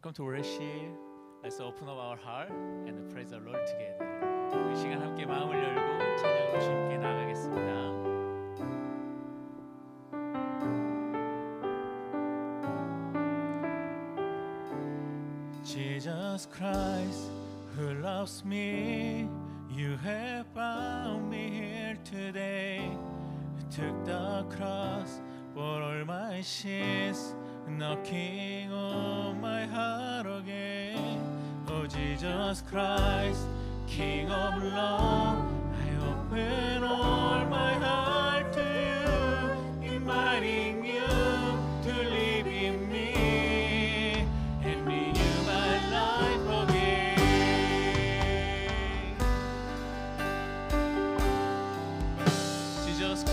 Welcome to worship. Let's open up our heart and praise the Lord together. 이 시간 함께 마음을 열고 찬양으로 주님께 나아가겠습니다. Jesus Christ, who loves me, you have found me here today. You took the cross for all my sins, knocking on my heart again. Oh Jesus Christ, King of love, I open all my heart to you, inviting you to live in me and renew my life again. Jesus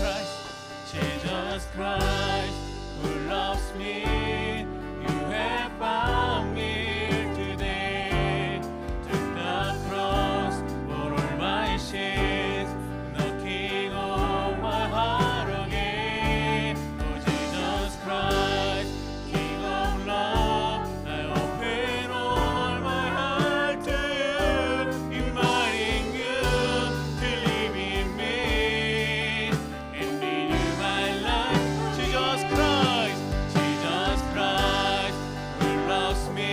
Christ, who loves me, you have found me today. Took the cross for all my sins, knocking on my heart again. Oh Jesus Christ, King of love, I open all my heart to you, inviting you to live in me and renew my life. Jesus Christ, who loves me,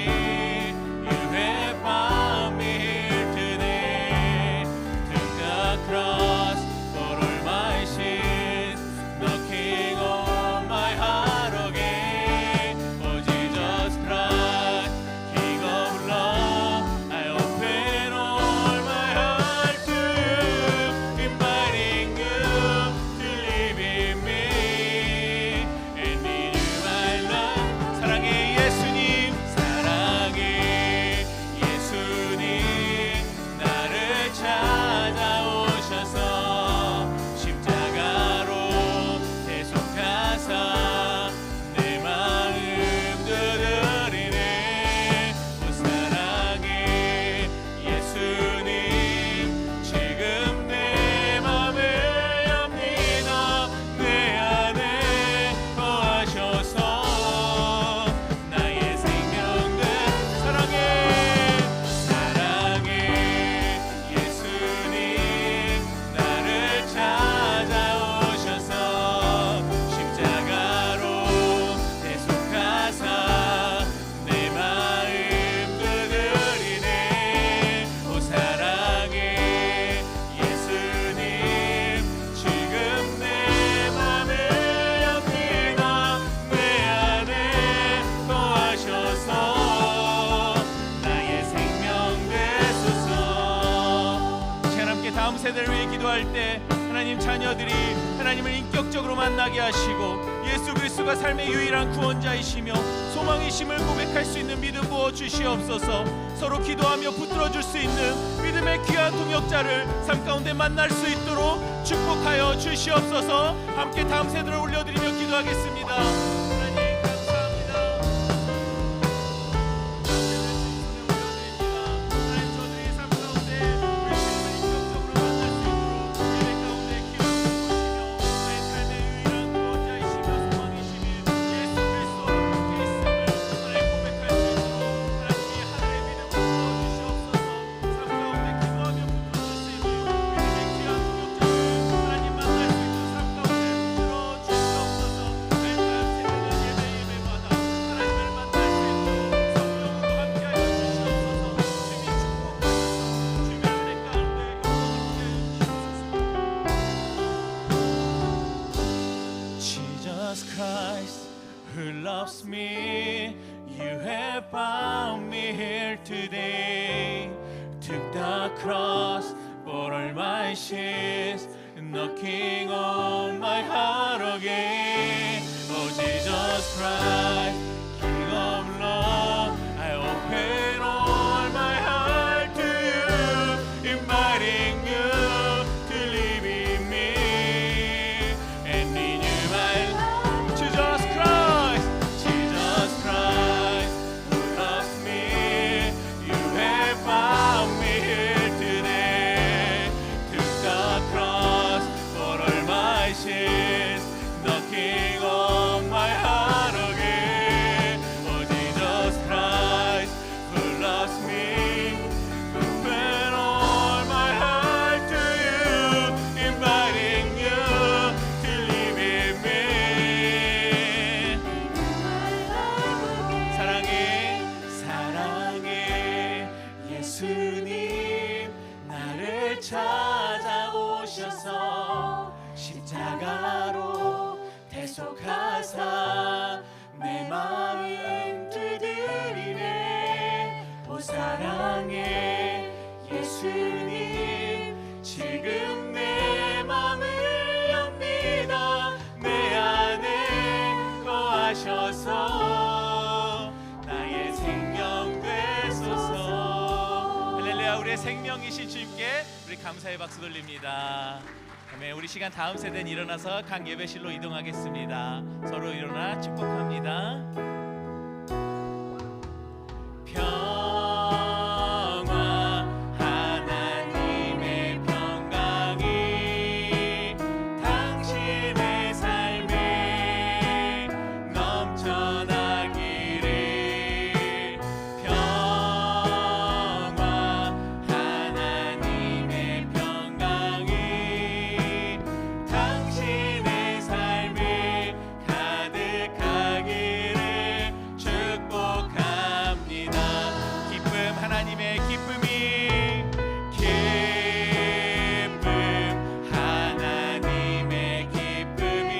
you have found me here today. Took the cross for all my sins, knocking on my heart again. Oh Jesus Christ, King of love, I open all my heart to you, inviting you to live in me and renew my life. 사랑의 예수님, 나를 찾아오셔서 십자가로 대속하사 내 마음 두드리네. 오 사랑의 예수님, 지금 내 맘을 엽니다. 내 안에 거하셔서 나의 생명을 사랑의 예수님, 나를 찾아오셔서 십자가로 대속하사 내 마음 두드리네. 오 사랑의 예수님, 지금 내 맘을 엽니다. 내 안에 거하셔서 나의 생명 되소서. 이 시간 함께 다음 세대를 위해 기도할 때 하나님 자녀들이 하나님을 인격적으로 만나게 하시고 예수 그리스도가 삶의 유일한 구원자이시며 소망이심을 고백할 수 있는 믿음 부어 주시옵소서. 서로 기도하며 붙들어줄 수 있는 믿음의 귀한 동역자를 삶 가운데 만날 수 있도록 축복하여 주시옵소서. 함께 다음 세대를 올려드리며 기도하겠습니다. 하나님 감사합니다. Jesus Christ, who loves me, you have found me here today. Took the cross for all my sins, knocking on my heart again. Oh Jesus Christ, King of love, I open all my heart to you, inviting you to live in me and renew my life. Jesus Christ, who loves me, you have found me here today. Took the cross for all my sins, knocking on my heart again. 약속하사 내 마음 두드리네. 오 사랑의 예수님, 지금 내 맘을 엽니다. 내 안에 거하셔서 나의 생명 되소서. 할렐루야. 우리의 생명이신 주님께 우리 감사의 박수 돌립니다. 아멘. 우리 시간 다음 세대는 일어나서 각 예배실로 이동하겠습니다. 서로 일어나 축복합니다. 평화, 하나님의 평강이 당신의 삶에 넘쳐나기를. 평화, 하나님의 평강이 당신의 삶에 가득하기를 축복합니다. 기쁨, 하나님의 기쁨이, 기쁨, 하나님의 기쁨이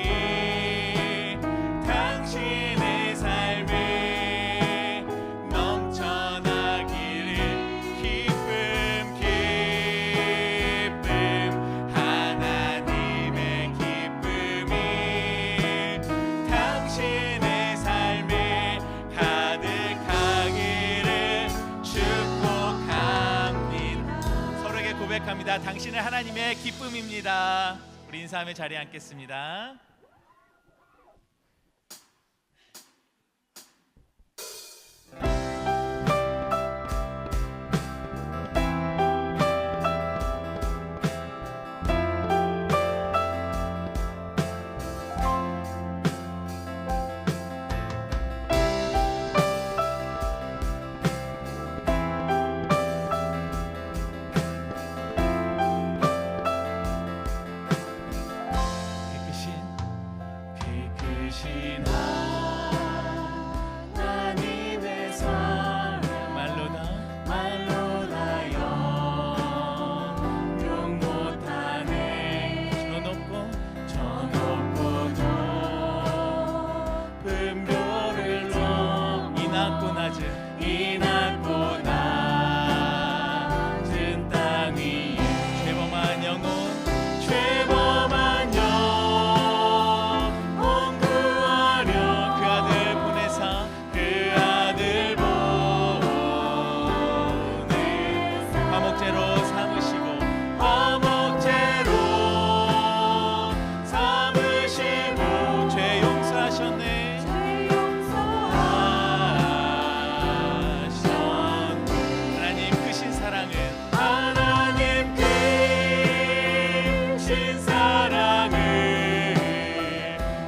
당신의 삶에 넘쳐나기를. 기쁨, 기쁨, 하나님의 기쁨이 당신의 삶에 가득하기를 축복합니다. 서로에게 고백합니다. 당신은 하나님의 기쁨입니다. 우리 인사하며 자리에 앉겠습니다. 크신 하나님의 사랑 말로다 영용 못하네. 저 높고 높은 별을 넘어 이 낮고 낮은 땅 위에 죄범한 영혼 구하려 그 아들 보내사 그 아들 보내사 화목제로 삼으시고 죄 용서하셨네. 하나님 크신 사랑은, 하나님 크신 사랑은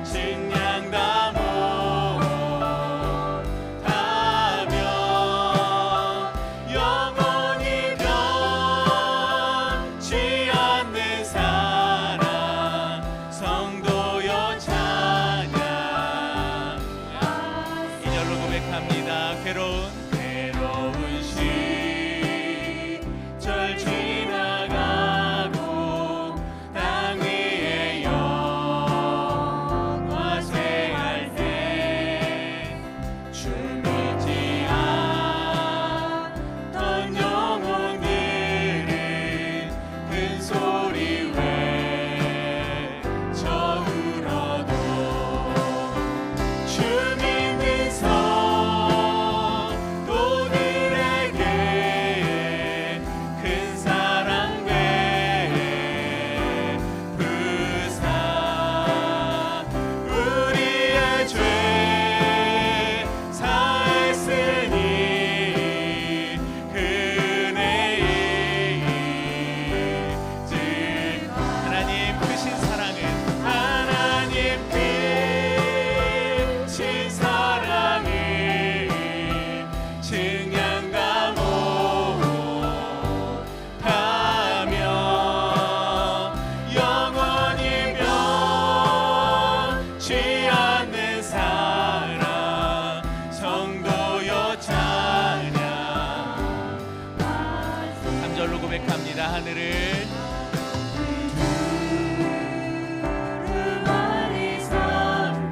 식량 다 못하며 영원히 변치 않는 사랑 성도여 찬양. 2절로 고백합니다. 괴로운 시절 지나가고 땅 위에 영화 쇠할 때 주 믿지 않던 영혼들은 큰 소리 외쳐 울어도 주 믿는 성도들에게 큰 사랑 베푸사 우리의 죄 사했으니 그네의 질. 하나님 크신 사랑은, 하나님 크신 사랑은 증량과 못하며 영원히 변치 않는 사랑 성도여 찬양. 3절로 고백합니다. 하늘을 두루마리 삼고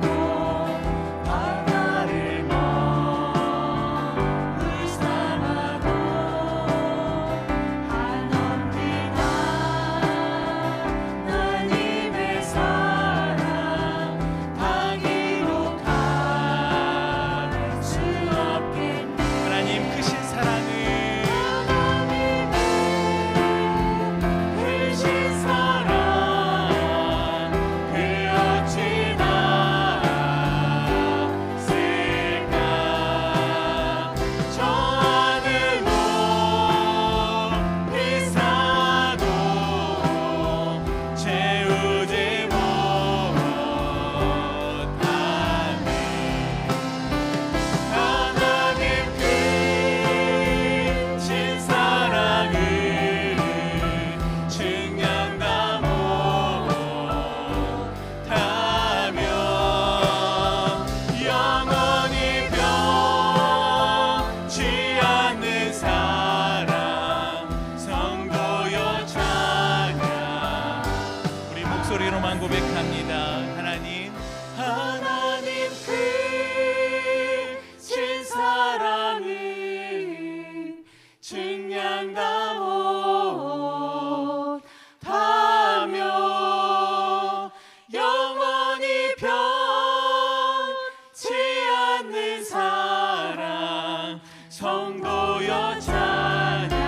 성도여 찬양하세.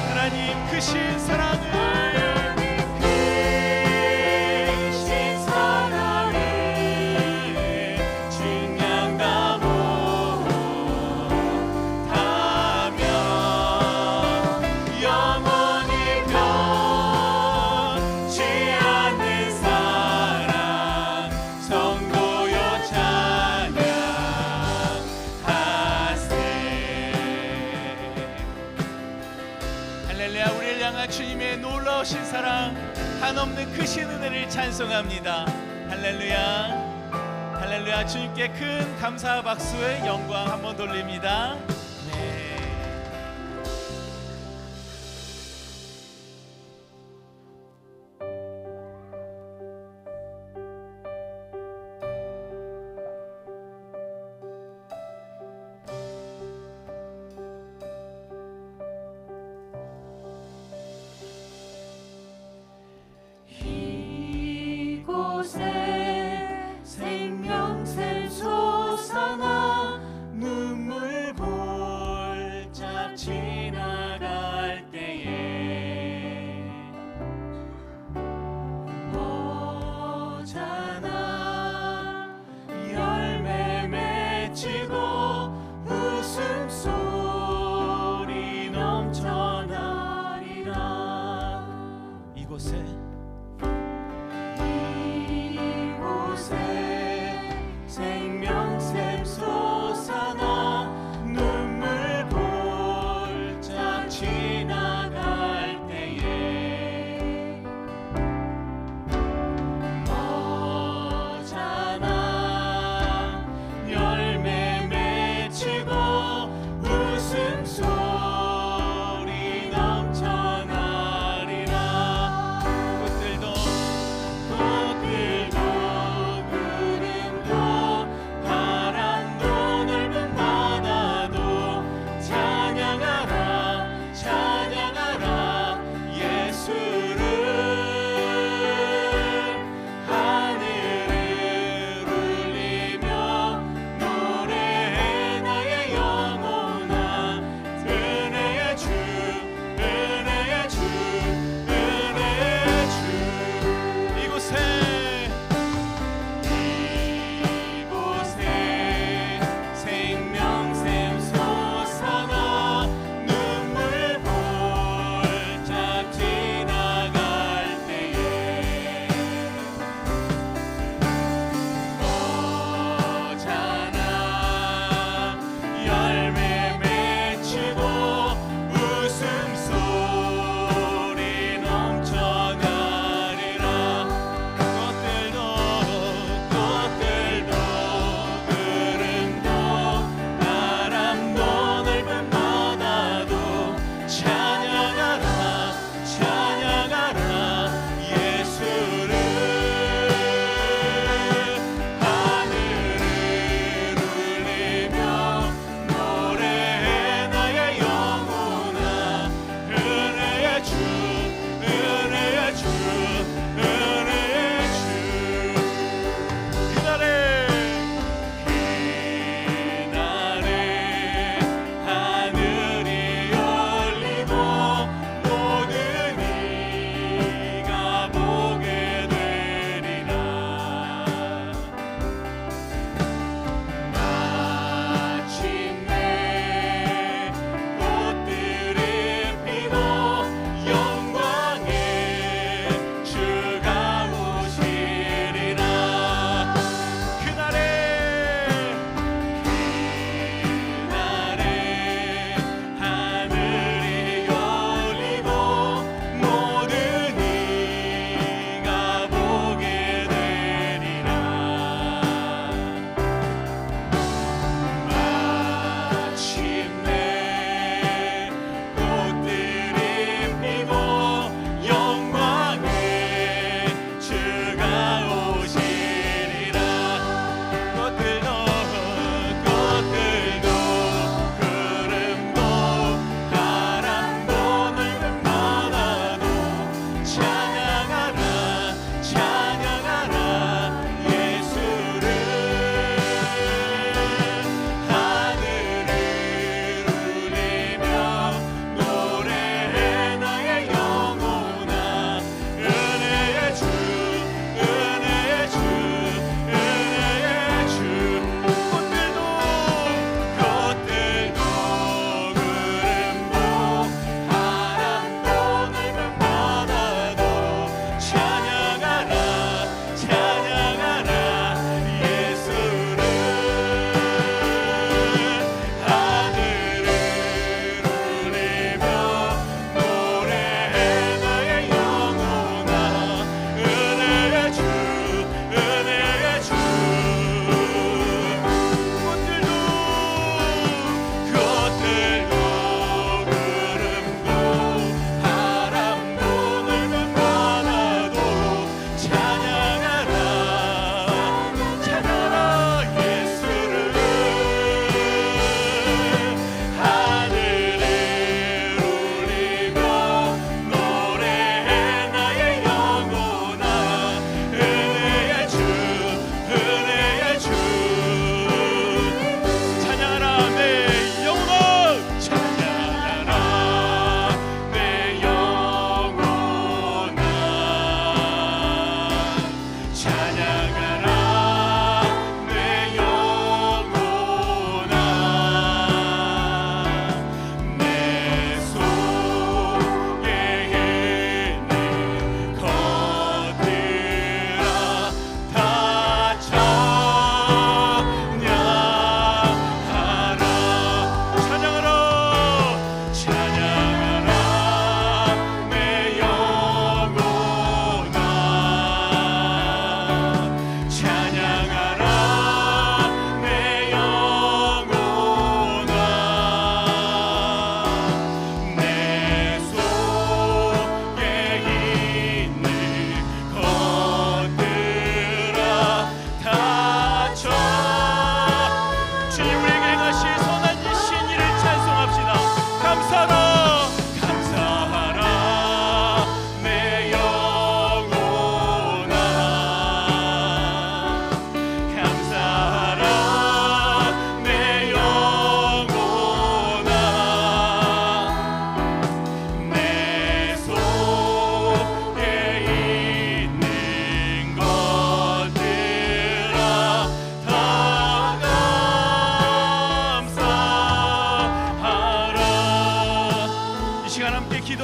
하나님 크신 사랑을 주님의 놀라우신 사랑, 한없는 크신 은혜를 찬송합니다. 할렐루야, 할렐루야. 주님께 큰 감사 박수의 영광 한번 돌립니다. 네. 생명샘 솟아나 눈물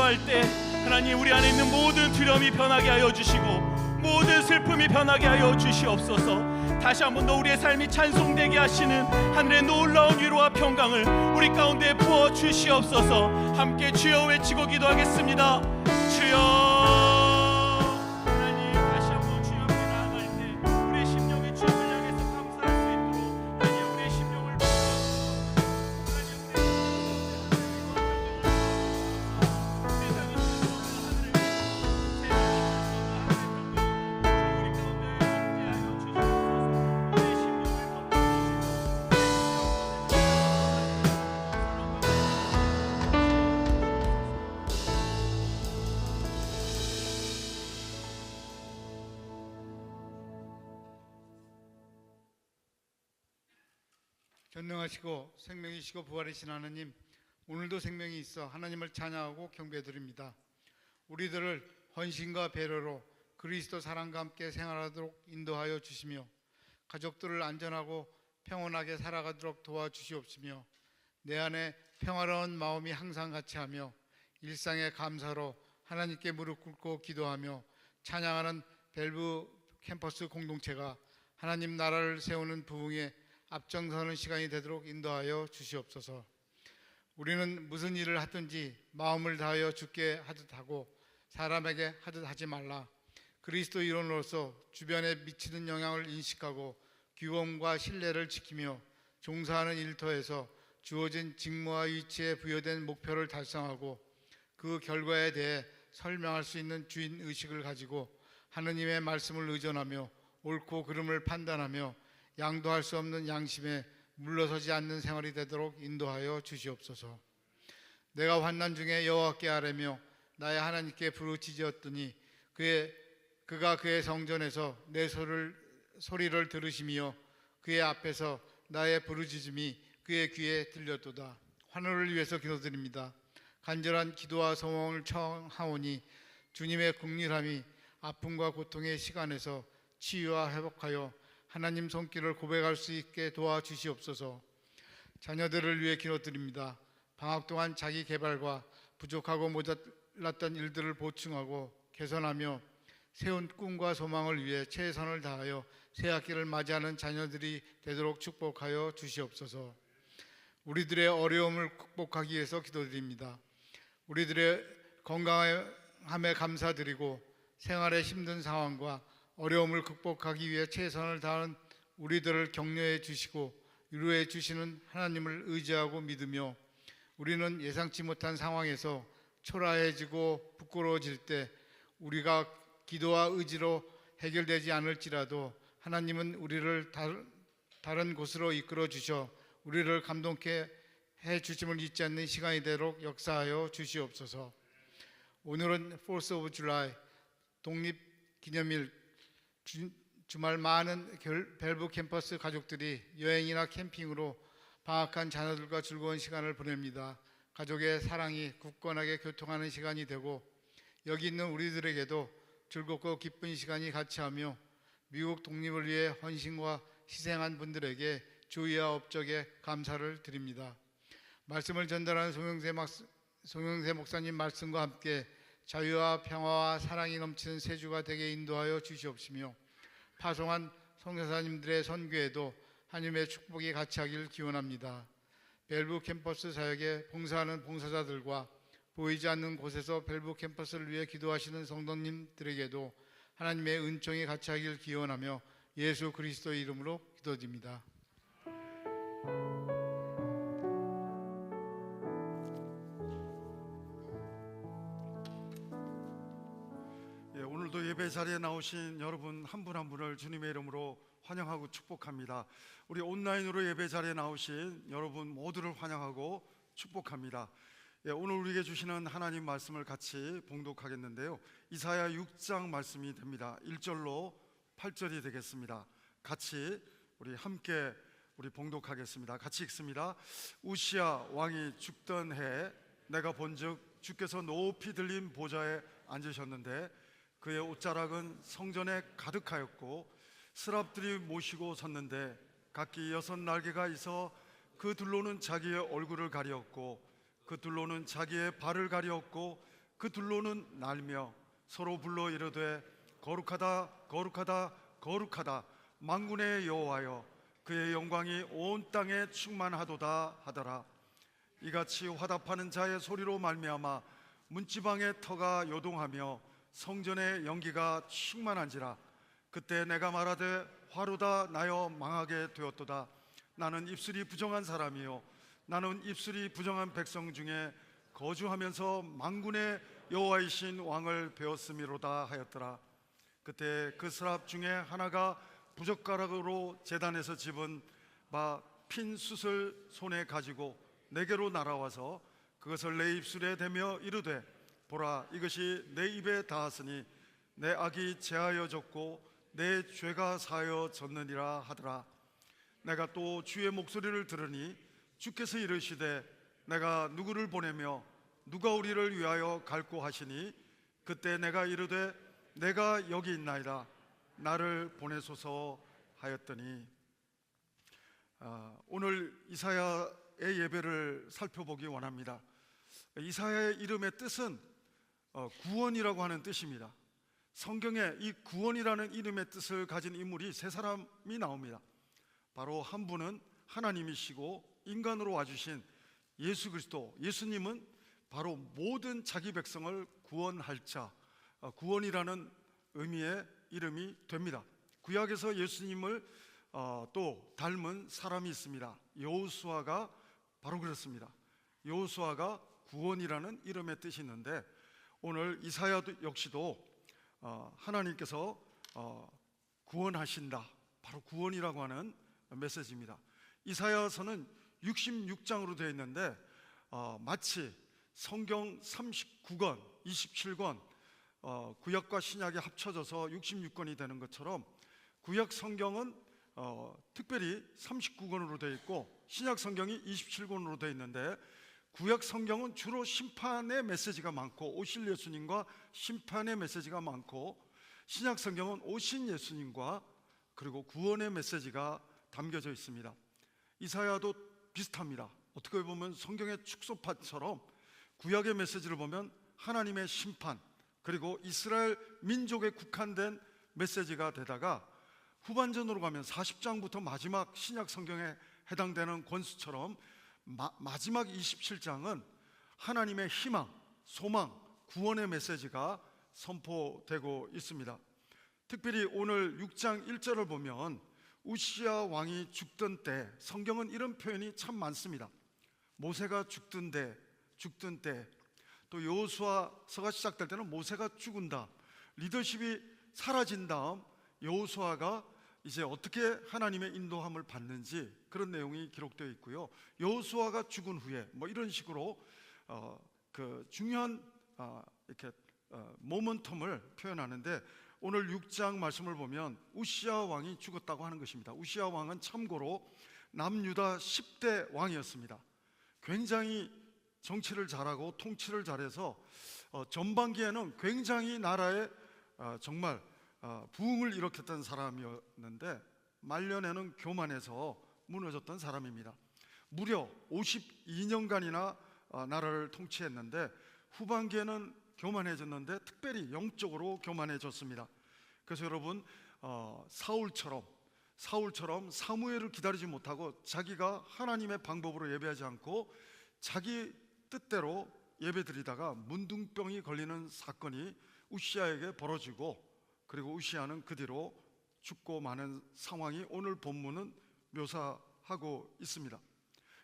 기도할 때 하나님, 우리 안에 있는 모든 두려움이 변하게 하여 주시고 모든 슬픔이 변하게 하여 주시옵소서. 다시 한 번 더 우리의 삶이 찬송되게 하시는 하늘의 놀라운 위로와 평강을 우리 가운데 부어 주시옵소서. 함께 주여 외치고 기도하겠습니다. 주여. 전능하시고 생명이시고 부활이신 하나님, 오늘도 생명이 있어 하나님을 찬양하고 경배드립니다. 우리들을 헌신과 배려로 그리스도 사랑과 함께 생활하도록 인도하여 주시며 가족들을 안전하고 평온하게 살아가도록 도와주시옵시며 내 안에 평화로운 마음이 항상 같이하며 일상의 감사로 하나님께 무릎 꿇고 기도하며 찬양하는 벨브 캠퍼스 공동체가 하나님 나라를 세우는 부흥에 앞장서는 시간이 되도록 인도하여 주시옵소서. 우리는 무슨 일을 하든지 마음을 다하여 주께 하듯 하고 사람에게 하듯 하지 말라. 그리스도 일원으로서 주변에 미치는 영향을 인식하고 규범과 신뢰를 지키며 종사하는 일터에서 주어진 직무와 위치에 부여된 목표를 달성하고 그 결과에 대해 설명할 수 있는 주인 의식을 가지고 하느님의 말씀을 의존하며 옳고 그름을 판단하며 양도할 수 없는 양심에 물러서지 않는 생활이 되도록 인도하여 주시옵소서. 내가 환난 중에 여호와께 아뢰며 나의 하나님께 부르짖었더니 그가 그의 성전에서 내 소리를 들으시며 그의 앞에서 나의 부르짖음이 그의 귀에 들렸도다. 환호를 위해서 기도드립니다. 간절한 기도와 소망을 청하오니 주님의 긍휼함이 아픔과 고통의 시간에서 치유와 회복하여 하나님 손길을 고백할 수 있게 도와주시옵소서. 자녀들을 위해 기도드립니다. 방학 동안 자기 개발과 부족하고 모자랐던 일들을 보충하고 개선하며 세운 꿈과 소망을 위해 최선을 다하여 새 학기를 맞이하는 자녀들이 되도록 축복하여 주시옵소서. 우리들의 어려움을 극복하기 위해서 기도드립니다. 우리들의 건강함에 감사드리고 생활의 힘든 상황과 어려움을 극복하기 위해 최선을 다하는 우리들을 격려해 주시고 위로해 주시는 하나님을 의지하고 믿으며 우리는 예상치 못한 상황에서 초라해지고 부끄러워질 때 우리가 기도와 의지로 해결되지 않을지라도 하나님은 우리를 다른 곳으로 이끌어 주셔 우리를 감동케 해 주심을 잊지 않는 시간이 되도록 역사하여 주시옵소서. 오늘은 4th of July 독립기념일 주말 많은 벨브 캠퍼스 가족들이 여행이나 캠핑으로 방학한 자녀들과 즐거운 시간을 보냅니다. 가족의 사랑이 굳건하게 교통하는 시간이 되고 여기 있는 우리들에게도 즐겁고 기쁜 시간이 같이하며 미국 독립을 위해 헌신과 희생한 분들에게 주의와 업적에 감사를 드립니다. 말씀을 전달하는 송영세 목사님 말씀과 함께 자유와 평화와 사랑이 넘치는 새 주가 되게 인도하여 주시옵시며 파송한 선교사님들의 선교에도 하나님의 축복이 같이하길 기원합니다. 벨브 캠퍼스 사역에 봉사하는 봉사자들과 보이지 않는 곳에서 벨브 캠퍼스를 위해 기도하시는 성도님들에게도 하나님의 은총이 같이하길 기원하며 예수 그리스도의 이름으로 기도드립니다. 오늘도 예배 자리에 나오신 여러분 한 분 한 분을 주님의 이름으로 환영하고 축복합니다. 우리 온라인으로 예배 자리에 나오신 여러분 모두를 환영하고 축복합니다. 오늘 우리에게 주시는 하나님 말씀을 같이 봉독하겠는데요, 이사야 6장 말씀이 됩니다. 1절로 8절이 되겠습니다. 같이 우리 함께 봉독하겠습니다. 같이 읽습니다. 우시야 왕이 죽던 해 내가 본즉 주께서 높이 들린 보좌에 앉으셨는데 그의 옷자락은 성전에 가득하였고 스랍들이 모시고 섰는데 각기 6날개가 있어 그 둘로는 자기의 얼굴을 가리었고 그 둘로는 자기의 발을 가리었고 그 둘로는 날며 서로 불러 이르되 거룩하다 거룩하다 거룩하다 만군의 여호와여 그의 영광이 온 땅에 충만하도다 하더라. 이같이 화답하는 자의 소리로 말미암아 문지방의 터가 요동하며 성전의 연기가 충만한지라. 그때 내가 말하되 화로다 나여 망하게 되었도다. 나는 입술이 부정한 사람이요 나는 입술이 부정한 백성 중에 거주하면서 만군의 여호와이신 왕을 배웠음이로다 하였더라. 그때 그 스랍 중에 하나가 부젓가락으로 제단에서 집은 바 핀 숯을 손에 가지고 내게로 날아와서 그것을 내 입술에 대며 이르되 보라 이것이 내 입에 닿았으니 내 악이 제하여졌고 내 죄가 사하여졌느니라 하더라. 내가 또 주의 목소리를 들으니 주께서 이르시되 내가 누구를 보내며 누가 우리를 위하여 갈고 하시니 그때 내가 이르되 내가 여기 있나이다 나를 보내소서 하였더니. 오늘 이사야의 예배를 살펴보기 원합니다. 이사야의 이름의 뜻은 구원이라고 하는 뜻입니다. 성경에 이 구원이라는 이름의 뜻을 가진 인물이 세 사람이 나옵니다. 바로 한 분은 하나님이시고 인간으로 와주신 예수 그리스도, 예수님은 바로 모든 자기 백성을 구원할 자, 구원이라는 의미의 이름이 됩니다. 구약에서 예수님을 또 닮은 사람이 있습니다. 여호수아가 바로 그렇습니다. 여호수아가 구원이라는 이름의 뜻이 있는데 오늘 이사야 역시도 하나님께서 구원하신다, 바로 구원이라고 하는 메시지입니다. 이사야서는 66장으로 되어 있는데 마치 성경 39권, 27권 구약과 신약이 합쳐져서 66권이 되는 것처럼 구약 성경은 특별히 39권으로 되어 있고 신약 성경이 27권으로 되어 있는데 구약 성경은 주로 심판의 메시지가 많고 오실 예수님과 심판의 메시지가 많고 신약 성경은 오신 예수님과 그리고 구원의 메시지가 담겨져 있습니다. 이사야도 비슷합니다. 어떻게 보면 성경의 축소판처럼 구약의 메시지를 보면 하나님의 심판 그리고 이스라엘 민족에 국한된 메시지가 되다가 후반전으로 가면 40장부터 마지막 신약 성경에 해당되는 권수처럼 마지막 27장은 하나님의 희망, 소망, 구원의 메시지가 선포되고 있습니다. 특별히 오늘 6장 1절을 보면 우시야 왕이 죽던 때, 성경은 이런 표현이 참 많습니다. 모세가 죽던 때, 또 여호수아서가 시작될 때는 모세가 죽은다, 리더십이 사라진 다음 여호수아가 이제 어떻게 하나님의 인도함을 받는지 그런 내용이 기록되어 있고요. 여호수아가 죽은 후에 뭐 이런 식으로 그 중요한 이렇게 모멘텀을 표현하는데 오늘 6장 말씀을 보면 우시야 왕이 죽었다고 하는 것입니다. 우시야 왕은 참고로 남유다 10대 왕이었습니다. 굉장히 정치를 잘하고 통치를 잘해서 전반기에는 굉장히 나라에 정말 부흥을 일으켰던 사람이었는데 말년에는 교만해서 무너졌던 사람입니다. 무려 52년간이나 나라를 통치했는데 후반기에는 교만해졌는데 특별히 영적으로 교만해졌습니다. 그래서 여러분 사울처럼 사무엘을 기다리지 못하고 자기가 하나님의 방법으로 예배하지 않고 자기 뜻대로 예배드리다가 문둥병이 걸리는 사건이 우시야에게 벌어지고 그리고 우시야는 그 뒤로 죽고 마는 상황이 오늘 본문은 묘사하고 있습니다.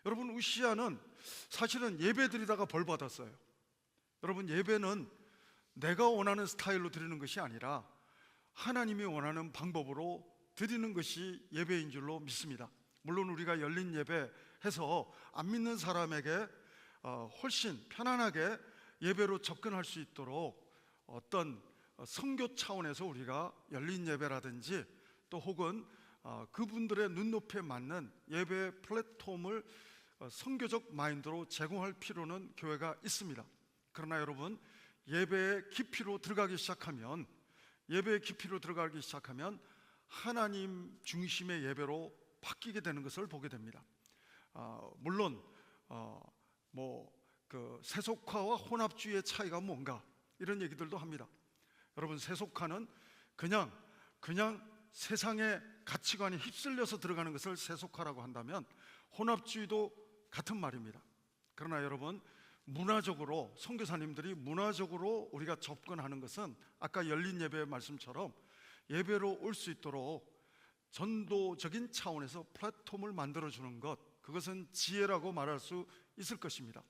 여러분 우시야는 사실은 예배드리다가 벌 받았어요. 여러분 예배는 내가 원하는 스타일로 드리는 것이 아니라 하나님이 원하는 방법으로 드리는 것이 예배인 줄로 믿습니다. 물론 우리가 열린 예배 해서 안 믿는 사람에게 훨씬 편안하게 예배로 접근할 수 있도록 어떤 선교 차원에서 우리가 열린 예배라든지 또 혹은 그분들의 눈높이에 맞는 예배 플랫폼을 선교적 마인드로 제공할 필요는 교회가 있습니다. 그러나 여러분 예배의 깊이로 들어가기 시작하면 하나님 중심의 예배로 바뀌게 되는 것을 보게 됩니다. 물론 그 세속화와 혼합주의의 차이가 뭔가 이런 얘기들도 합니다. 여러분, 세속화는 그냥 세상의 가치관에 휩쓸려서 들어가는 것을 세속화라고 한다면 혼합주의도 같은 말입니다. 그러나 여러분, 문화적으로 선교사님들이 문화적으로 우리가 접근하는 것은 아까 열린 예배의 말씀처럼 예배로 올 수 있도록 전도적인 차원에서 플랫폼을 만들어주는 것, 그것은 지혜라고 말할 수 있을 것입니다.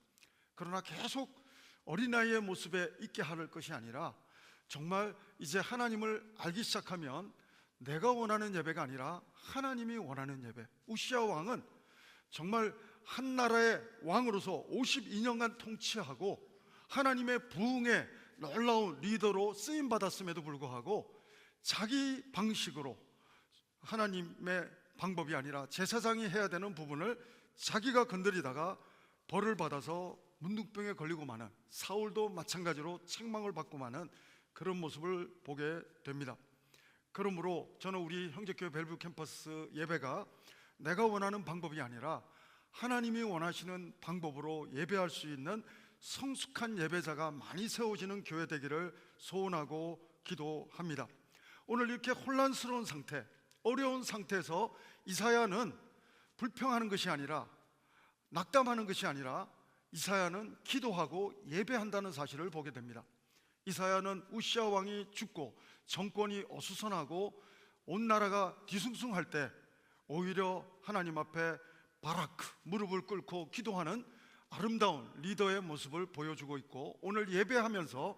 그러나 계속 어린아이의 모습에 있게 할 것이 아니라 정말 이제 하나님을 알기 시작하면 내가 원하는 예배가 아니라 하나님이 원하는 예배. 우시아 왕은 정말 한 나라의 왕으로서 52년간 통치하고 하나님의 부흥의 놀라운 리더로 쓰임받았음에도 불구하고 자기 방식으로 하나님의 방법이 아니라 제사장이 해야 되는 부분을 자기가 건드리다가 벌을 받아서 문둥병에 걸리고 마는, 사울도 마찬가지로 책망을 받고 마는 그런 모습을 보게 됩니다. 그러므로 저는 우리 형제교회 벨뷰 캠퍼스 예배가 내가 원하는 방법이 아니라 하나님이 원하시는 방법으로 예배할 수 있는 성숙한 예배자가 많이 세워지는 교회 되기를 소원하고 기도합니다. 오늘 이렇게 혼란스러운 상태, 어려운 상태에서 이사야는 불평하는 것이 아니라, 낙담하는 것이 아니라 이사야는 기도하고 예배한다는 사실을 보게 됩니다. 이사야는 우시아 왕이 죽고 정권이 어수선하고 온 나라가 뒤숭숭할 때 오히려 하나님 앞에 바라크, 무릎을 꿇고 기도하는 아름다운 리더의 모습을 보여주고 있고, 오늘 예배하면서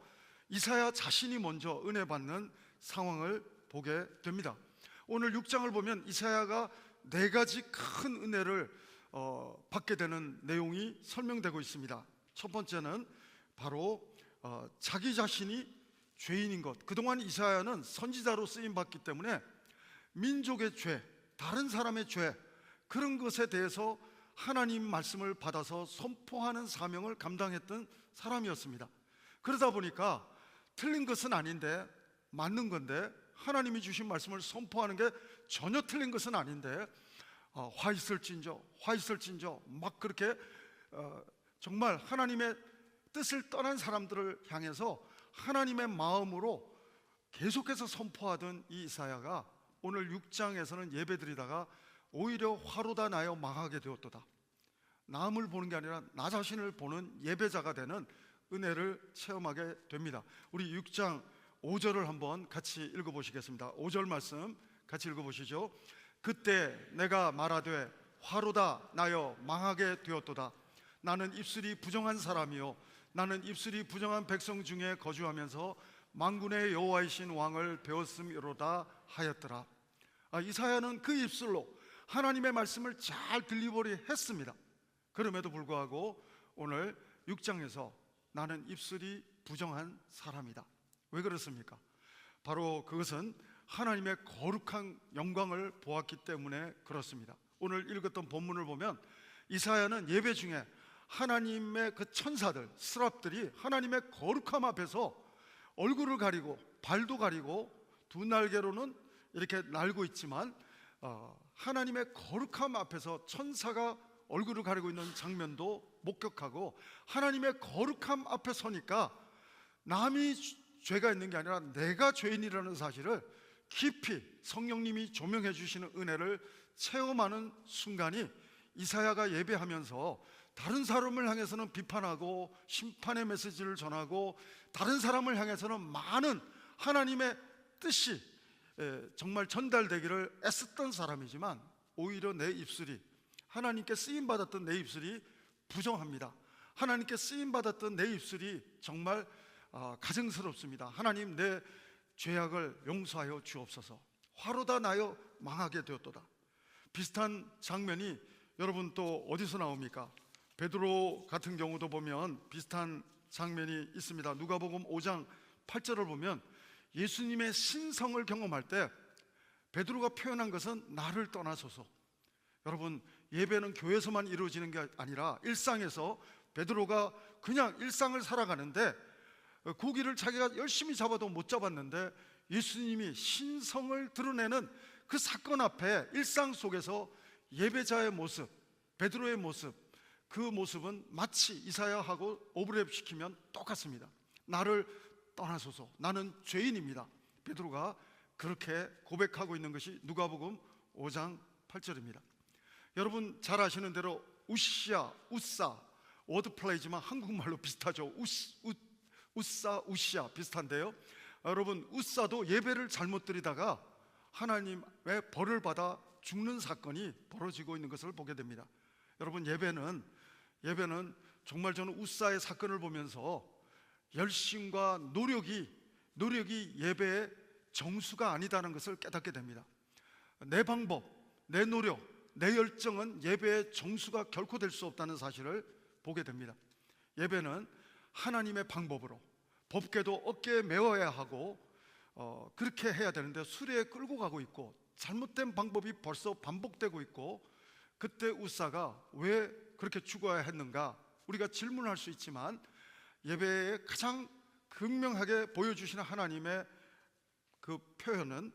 이사야 자신이 먼저 은혜 받는 상황을 보게 됩니다. 오늘 6장을 보면 이사야가 4가지 큰 은혜를 받게 되는 내용이 설명되고 있습니다. 첫 번째는 바로 자기 자신이 죄인인 것. 그동안 이사야는 선지자로 쓰임받기 때문에 민족의 죄, 다른 사람의 죄, 그런 것에 대해서 하나님 말씀을 받아서 선포하는 사명을 감당했던 사람이었습니다. 그러다 보니까 틀린 것은 아닌데 맞는 건데, 하나님이 주신 말씀을 선포하는 게 전혀 틀린 것은 아닌데 화 있을진저 막 그렇게 정말 하나님의 뜻을 떠난 사람들을 향해서 하나님의 마음으로 계속해서 선포하던 이 이사야가 오늘 6장에서는 예배드리다가 오히려 화로다 나여 망하게 되었도다. 남을 보는 게 아니라 나 자신을 보는 예배자가 되는 은혜를 체험하게 됩니다. 우리 6장 5절을 한번 같이 읽어보시겠습니다. 5절 말씀 같이 읽어보시죠. 그때 내가 말하되 화로다 나여 망하게 되었도다. 나는 입술이 부정한 사람이요 나는 입술이 부정한 백성 중에 거주하면서 만군의 여호와이신 왕을 배웠음이로다 하였더라. 이사야는 그 입술로 하나님의 말씀을 잘 들리보리 했습니다. 그럼에도 불구하고 오늘 6장에서 나는 입술이 부정한 사람이다. 왜 그렇습니까? 바로 그것은 하나님의 거룩한 영광을 보았기 때문에 그렇습니다. 오늘 읽었던 본문을 보면 이사야는 예배 중에 하나님의 그 천사들, 스랍들이 하나님의 거룩함 앞에서 얼굴을 가리고 발도 가리고 두 날개로는 이렇게 날고 있지만 하나님의 거룩함 앞에서 천사가 얼굴을 가리고 있는 장면도 목격하고, 하나님의 거룩함 앞에 서니까 남이 죄가 있는 게 아니라 내가 죄인이라는 사실을 깊이 성령님이 조명해 주시는 은혜를 체험하는 순간이 이사야가 예배하면서 다른 사람을 향해서는 비판하고 심판의 메시지를 전하고 다른 사람을 향해서는 많은 하나님의 뜻이 정말 전달되기를 애썼던 사람이지만 오히려 내 입술이, 하나님께 쓰임받았던 내 입술이 부정합니다. 하나님께 쓰임받았던 내 입술이 정말 가증스럽습니다. 하나님, 내 죄악을 용서하여 주옵소서. 화로다 나여 망하게 되었도다. 비슷한 장면이 여러분 또 어디서 나옵니까? 베드로 같은 경우도 보면 비슷한 장면이 있습니다. 누가복음 5장 8절을 보면 예수님의 신성을 경험할 때 베드로가 표현한 것은 나를 떠나소서. 여러분, 예배는 교회에서만 이루어지는 게 아니라 일상에서 베드로가 그냥 일상을 살아가는데 고기를 자기가 열심히 잡아도 못 잡았는데 예수님이 신성을 드러내는 그 사건 앞에 일상 속에서 예배자의 모습, 베드로의 모습, 그 모습은 마치 이사야하고 오버랩 시키면 똑같습니다. 나를 떠나소서, 나는 죄인입니다. 베드로가 그렇게 고백하고 있는 것이 누가복음 5장 8절입니다. 여러분 잘 아시는 대로 우시아, 우사 워드플레이지만 한국말로 비슷하죠. 우사, 우시아 비슷한데요. 여러분 우사도 예배를 잘못 드리다가 하나님의 벌을 받아 죽는 사건이 벌어지고 있는 것을 보게 됩니다. 여러분 예배는 정말 저는 우사의 사건을 보면서 열심과 노력이 예배의 정수가 아니다는 것을 깨닫게 됩니다. 내 방법, 내 노력, 내 열정은 예배의 정수가 결코 될 수 없다는 사실을 보게 됩니다. 예배는 하나님의 방법으로, 법궤도 어깨에 메어야 하고 그렇게 해야 되는데 수레에 끌고 가고 있고 잘못된 방법이 벌써 반복되고 있고, 그때 우사가 왜 그렇게 죽어야 했는가 우리가 질문할 수 있지만, 예배에 가장 극명하게 보여주시는 하나님의 그 표현은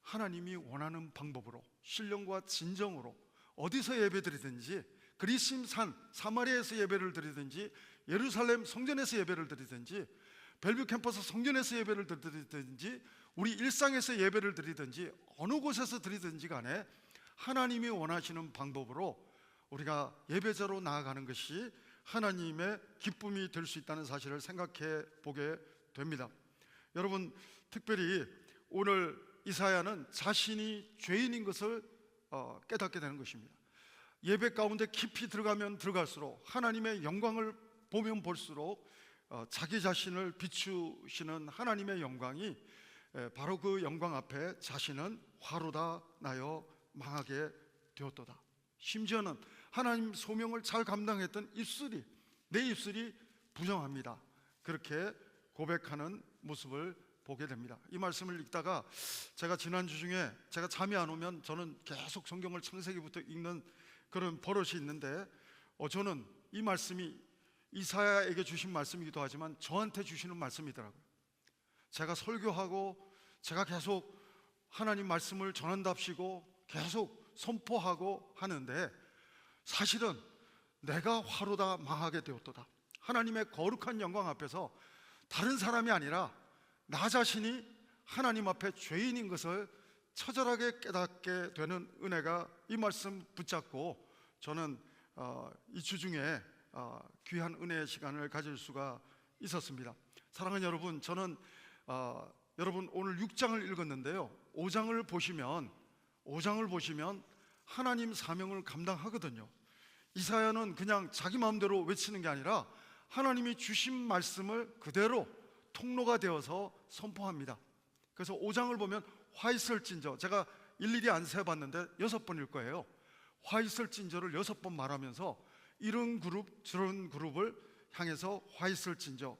하나님이 원하는 방법으로, 신령과 진정으로 어디서 예배드리든지, 그리심산 사마리아에서 예배를 드리든지, 예루살렘 성전에서 예배를 드리든지, 벨뷰 캠퍼스 성전에서 예배를 드리든지, 우리 일상에서 예배를 드리든지, 어느 곳에서 드리든지 간에 하나님이 원하시는 방법으로 우리가 예배자로 나아가는 것이 하나님의 기쁨이 될 수 있다는 사실을 생각해 보게 됩니다. 여러분 특별히 오늘 이사야는 자신이 죄인인 것을 깨닫게 되는 것입니다. 예배 가운데 깊이 들어가면 들어갈수록, 하나님의 영광을 보면 볼수록 자기 자신을 비추시는 하나님의 영광이 바로 그 영광 앞에 자신은 화로다 나여 망하게 되었도다. 심지어는 하나님 소명을 잘 감당했던 내 입술이 부정합니다. 그렇게 고백하는 모습을 보게 됩니다. 이 말씀을 읽다가 제가 지난주 중에 제가 잠이 안 오면 저는 계속 성경을 창세기부터 읽는 그런 버릇이 있는데, 저는 이 말씀이 이사야에게 주신 말씀이기도 하지만 저한테 주시는 말씀이더라고요. 제가 설교하고 제가 계속 하나님 말씀을 전한답시고 계속 선포하고 하는데, 사실은 내가 화로다 망하게 되었도다. 하나님의 거룩한 영광 앞에서 다른 사람이 아니라 나 자신이 하나님 앞에 죄인인 것을 처절하게 깨닫게 되는 은혜가 이 말씀 붙잡고 저는 이 주 중에 귀한 은혜의 시간을 가질 수가 있었습니다. 사랑하는 여러분, 저는 여러분 오늘 6장을 읽었는데요, 5장을 보시면 하나님 사명을 감당하거든요. 이사야는 그냥 자기 마음대로 외치는 게 아니라 하나님이 주신 말씀을 그대로 통로가 되어서 선포합니다. 그래서 5장을 보면 화 있을진저, 제가 일일이 안 세봤는데 6번일 거예요. 화 있을진저를 6번 말하면서 이런 그룹 저런 그룹을 향해서 화 있을진저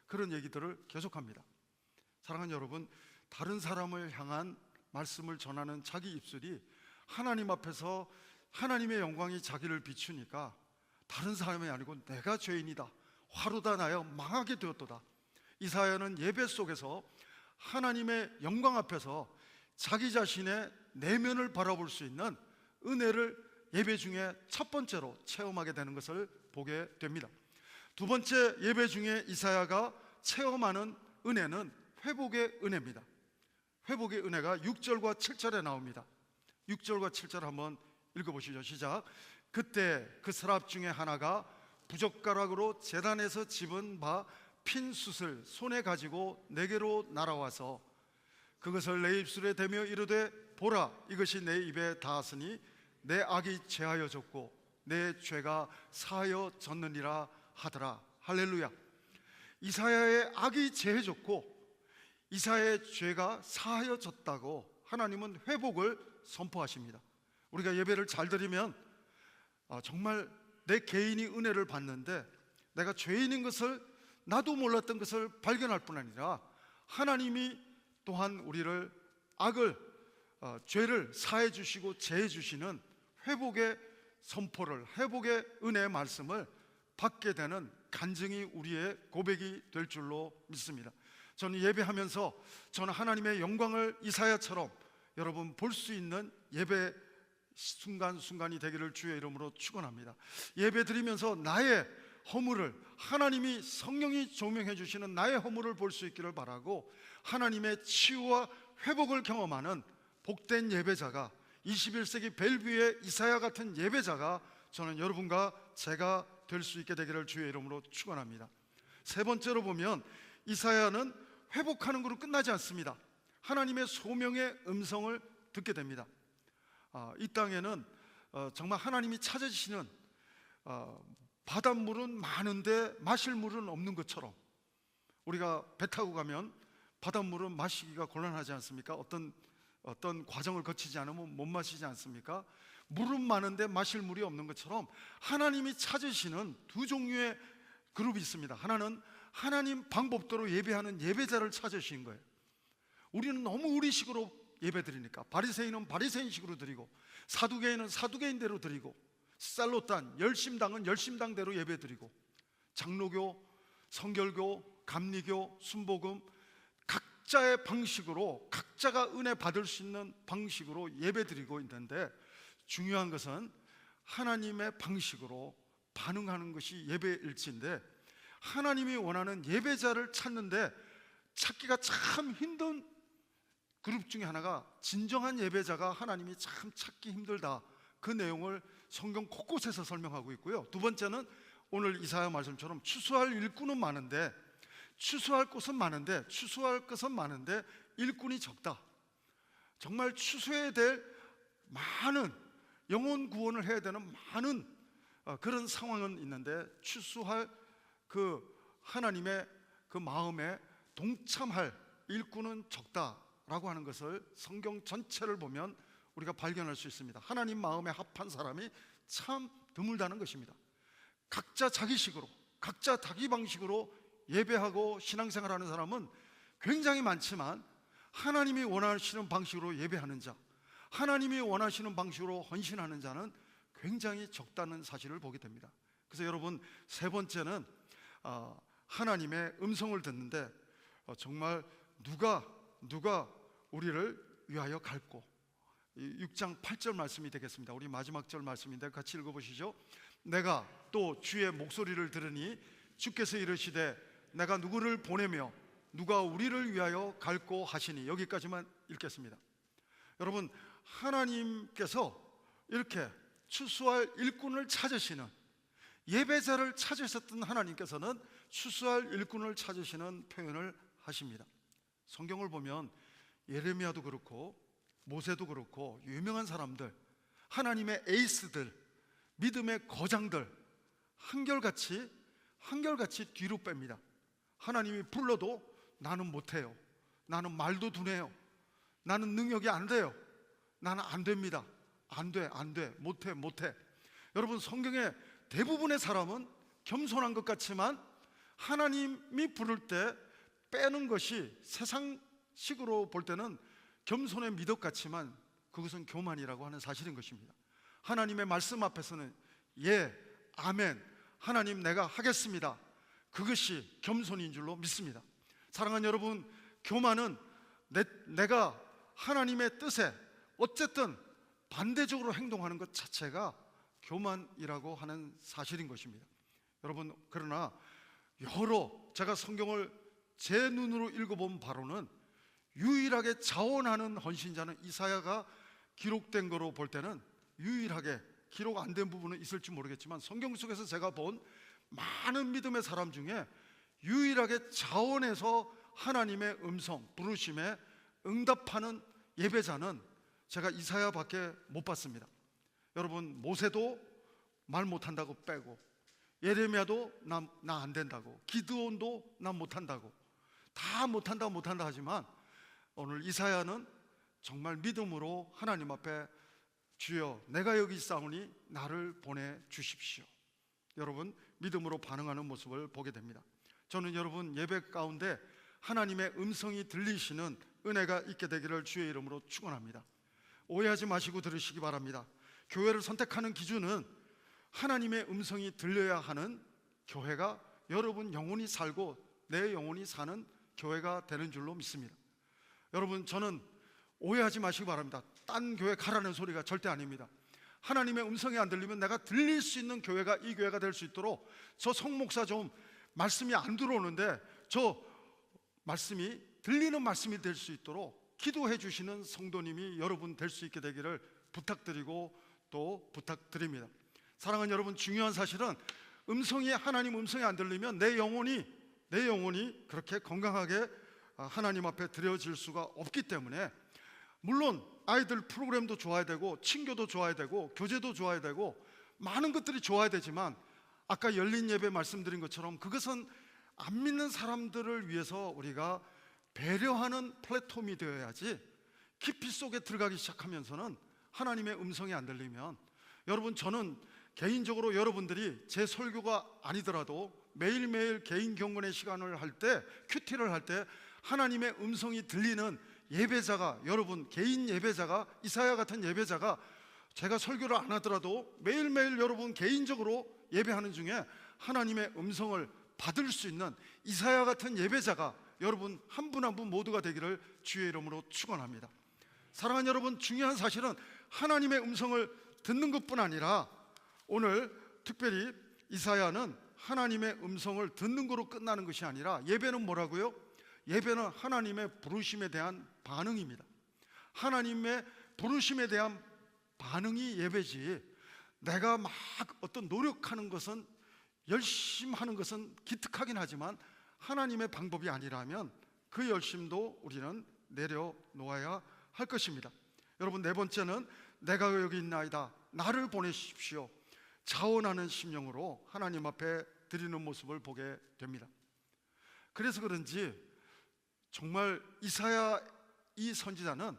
그런 얘기들을 계속합니다. 사랑하는 여러분, 다른 사람을 향한 말씀을 전하는 자기 입술이 하나님 앞에서 하나님의 영광이 자기를 비추니까 다른 사람이 아니고 내가 죄인이다, 화로다 나여 망하게 되었도다. 이사야는 예배 속에서 하나님의 영광 앞에서 자기 자신의 내면을 바라볼 수 있는 은혜를 예배 중에 첫 번째로 체험하게 되는 것을 보게 됩니다. 두 번째 예배 중에 이사야가 체험하는 은혜는 회복의 은혜입니다. 회복의 은혜가 6절과 7절에 나옵니다. 6절과 7절 한번 읽어보시죠. 시작. 그때 그 서랍 중에 하나가 부젓가락으로 제단에서 집은 바 핀 숯을 손에 가지고 내게로 날아와서 그것을 내 입술에 대며 이르되 보라, 이것이 내 입에 닿았으니 내 악이 제하여졌고 내 죄가 사하여졌느니라 하더라. 할렐루야. 이사야의 악이 제해졌고 이사야의 죄가 사하여졌다고 하나님은 회복을 선포하십니다. 우리가 예배를 잘 드리면 정말 내 개인이 은혜를 받는데, 내가 죄인인 것을, 나도 몰랐던 것을 발견할 뿐 아니라 하나님이 또한 우리를 죄를 사해 주시고 제해 주시는 회복의 선포를, 회복의 은혜의 말씀을 받게 되는 간증이 우리의 고백이 될 줄로 믿습니다. 저는 예배하면서 저는 하나님의 영광을 이사야처럼 여러분 볼 수 있는 예배 순간순간이 되기를 주의 이름으로 축원합니다. 예배 드리면서 나의 허물을 하나님이 성령이 조명해 주시는 나의 허물을 볼 수 있기를 바라고 하나님의 치유와 회복을 경험하는 복된 예배자가 21세기 벨뷰의 이사야 같은 예배자가 저는 여러분과 제가 될 수 있게 되기를 주의 이름으로 축원합니다. 세 번째로 보면 이사야는 회복하는 것으로 끝나지 않습니다. 하나님의 소명의 음성을 듣게 됩니다. 이 땅에는 정말 하나님이 찾아주시는 바닷물은 많은데 마실 물은 없는 것처럼 우리가 배 타고 가면 바닷물은 마시기가 곤란하지 않습니까? 어떤 과정을 거치지 않으면 못 마시지 않습니까? 물은 많은데 마실 물이 없는 것처럼 하나님이 찾으시는 두 종류의 그룹이 있습니다. 하나는 하나님 방법대로 예배하는 예배자를 찾으신 거예요. 우리는 너무 우리식으로 예배 드리니까 바리새인은 바리새인식으로 드리고 사두개인은 사두개인대로 드리고 쌀로단 열심당은 열심당대로 예배 드리고 장로교, 성결교, 감리교, 순복음 각자의 방식으로 각자가 은혜 받을 수 있는 방식으로 예배 드리고 있는데 중요한 것은 하나님의 방식으로 반응하는 것이 예배일지인데 하나님이 원하는 예배자를 찾는데 찾기가 참 힘든 그룹 중에 하나가 진정한 예배자가 하나님이 참 찾기 힘들다. 그 내용을 성경 곳곳에서 설명하고 있고요. 두 번째는 오늘 이사야 말씀처럼 추수할 일꾼은 많은데 추수할 것은 많은데 일꾼이 적다. 정말 추수해야 될 많은 영혼 구원을 해야 되는 많은 그런 상황은 있는데 추수할 그 하나님의 그 마음에 동참할 일꾼은 적다라고 하는 것을 성경 전체를 보면 우리가 발견할 수 있습니다. 하나님 마음에 합한 사람이 참 드물다는 것입니다. 각자 자기식으로 각자 자기 방식으로 예배하고 신앙생활하는 사람은 굉장히 많지만 하나님이 원하시는 방식으로 예배하는 자, 하나님이 원하시는 방식으로 헌신하는 자는 굉장히 적다는 사실을 보게 됩니다. 그래서 여러분 세 번째는 하나님의 음성을 듣는데 정말 누가 우리를 위하여 갈고 6장 8절 말씀이 되겠습니다. 우리 마지막 절 말씀인데 같이 읽어보시죠. 내가 또 주의 목소리를 들으니 주께서 이르시되 내가 누구를 보내며 누가 우리를 위하여 갈고 하시니. 여기까지만 읽겠습니다. 여러분 하나님께서 이렇게 추수할 일꾼을 찾으시는 예배자를 찾으셨던 하나님께서는 추수할 일꾼을 찾으시는 표현을 하십니다. 성경을 보면 예레미야도 그렇고 모세도 그렇고 유명한 사람들, 하나님의 에이스들, 믿음의 거장들 한결같이 뒤로 뺍니다. 하나님이 불러도 나는 못해요. 나는 말도 둔해요. 나는 능력이 안 돼요. 나는 안 됩니다. 안 돼. 못해. 여러분 성경의 대부분의 사람은 겸손한 것 같지만 하나님이 부를 때 빼는 것이 세상식으로 볼 때는 겸손의 미덕 같지만 그것은 교만이라고 하는 사실인 것입니다. 하나님의 말씀 앞에서는 예, 아멘, 하나님 내가 하겠습니다. 그것이 겸손인 줄로 믿습니다. 사랑하는 여러분, 교만은 내가 하나님의 뜻에 어쨌든 반대적으로 행동하는 것 자체가 교만이라고 하는 사실인 것입니다. 여러분 그러나 제가 성경을 제 눈으로 읽어본 바로는 유일하게 자원하는 헌신자는 이사야가 기록된 거로 볼 때는 유일하게 기록 안 된 부분은 있을지 모르겠지만 성경 속에서 제가 본 많은 믿음의 사람 중에 유일하게 자원해서 하나님의 음성, 부르심에 응답하는 예배자는 제가 이사야밖에 못 봤습니다. 여러분 모세도 말 못한다고 빼고 예레미야도 나 안 된다고, 기드온도 나 못한다고, 다 못한다 하지만 오늘 이사야는 정말 믿음으로 하나님 앞에 주여 내가 여기 있사오니 나를 보내주십시오. 여러분 믿음으로 반응하는 모습을 보게 됩니다. 저는 여러분 예배 가운데 하나님의 음성이 들리시는 은혜가 있게 되기를 주의 이름으로 축원합니다. 오해하지 마시고 들으시기 바랍니다. 교회를 선택하는 기준은 하나님의 음성이 들려야 하는 교회가 여러분 영혼이 살고 내 영혼이 사는 교회가 되는 줄로 믿습니다. 여러분 저는 오해하지 마시기 바랍니다. 딴 교회 가라는 소리가 절대 아닙니다. 하나님의 음성이 안 들리면 내가 들릴 수 있는 교회가 이 교회가 될 수 있도록, 저 성목사 좀 말씀이 안 들어오는데 저 말씀이 들리는 말씀이 될 수 있도록 기도해 주시는 성도님이 여러분 될 수 있게 되기를 부탁드리고 또 부탁드립니다. 사랑하는 여러분, 중요한 사실은 하나님 음성이 안 들리면 내 영혼이 그렇게 건강하게 하나님 앞에 드려질 수가 없기 때문에, 물론 아이들 프로그램도 좋아야 되고 친교도 좋아야 되고 교제도 좋아야 되고 많은 것들이 좋아야 되지만, 아까 열린 예배 말씀드린 것처럼 그것은 안 믿는 사람들을 위해서 우리가 배려하는 플랫폼이 되어야지, 깊이 속에 들어가기 시작하면서는 하나님의 음성이 안 들리면, 여러분, 저는 개인적으로 여러분들이 제 설교가 아니더라도 매일매일 개인 경건의 시간을 할 때, 큐티를 할 때 하나님의 음성이 들리는 예배자가, 여러분 개인 예배자가, 이사야 같은 예배자가, 제가 설교를 안 하더라도 매일매일 여러분 개인적으로 예배하는 중에 하나님의 음성을 받을 수 있는 이사야 같은 예배자가 여러분 한 분 한 분 모두가 되기를 주의 이름으로 축원합니다. 사랑하는 여러분, 중요한 사실은 하나님의 음성을 듣는 것뿐 아니라, 오늘 특별히 이사야는 하나님의 음성을 듣는 거로 끝나는 것이 아니라, 예배는 뭐라고요? 예배는 하나님의 부르심에 대한 반응입니다. 하나님의 부르심에 대한 반응이 예배지, 내가 막 어떤 노력하는 것은, 열심히 하는 것은 기특하긴 하지만 하나님의 방법이 아니라면 그 열심도 우리는 내려놓아야 할 것입니다. 여러분, 네 번째는 내가 여기 있나이다, 나를 보내십시오, 자원하는 심령으로 하나님 앞에 드리는 모습을 보게 됩니다. 그래서 그런지 정말 이사야 이 선지자는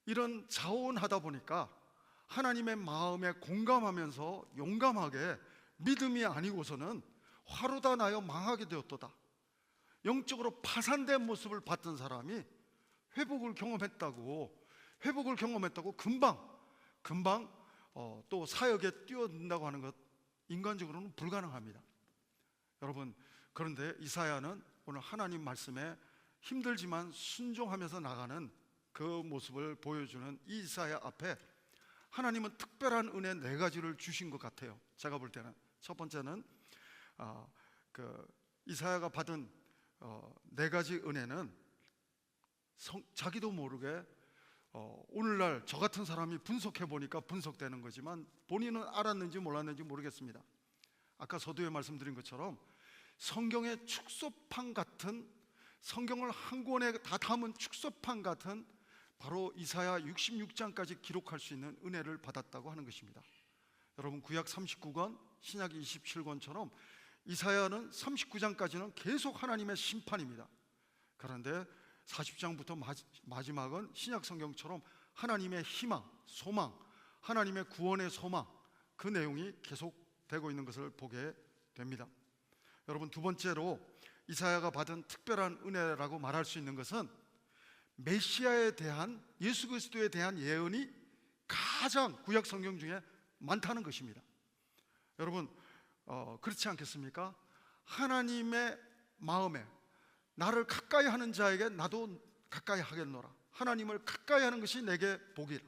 이런 자원하다 보니까 하나님의 마음에 공감하면서 용감하게, 믿음이 아니고서는 화로다 나여 망하게 되었도다, 영적으로 파산된 모습을 봤던 사람이 회복을 경험했다고 금방 또 사역에 뛰어든다고 하는 것, 인간적으로는 불가능합니다. 여러분, 그런데 이사야는 오늘 하나님 말씀에 힘들지만 순종하면서 나가는 그 모습을 보여주는 이 이사야 앞에 하나님은 특별한 은혜 네 가지를 주신 것 같아요. 제가 볼 때는 첫 번째는 이사야가 받은 네 가지 은혜는 자기도 모르게 오늘날 저 같은 사람이 분석해 보니까 분석되는 거지만 본인은 알았는지 몰랐는지 모르겠습니다. 아까 서두에 말씀드린 것처럼 성경의 축소판 같은, 성경을 한 권에 다 담은 축소판 같은 바로 이사야 66장까지 기록할 수 있는 은혜를 받았다고 하는 것입니다. 여러분, 구약 39권, 신약 27권처럼 이사야는 39장까지는 계속 하나님의 심판입니다. 그런데 40장부터 마지막은 신약 성경처럼 하나님의 희망, 소망, 하나님의 구원의 소망, 그 내용이 계속되고 있는 것을 보게 됩니다. 여러분, 두 번째로 이사야가 받은 특별한 은혜라고 말할 수 있는 것은 메시아에 대한, 예수 그리스도에 대한 예언이 가장 구약 성경 중에 많다는 것입니다. 여러분, 그렇지 않겠습니까? 하나님의 마음에 나를 가까이 하는 자에게 나도 가까이 하겠노라, 하나님을 가까이 하는 것이 내게 복이라.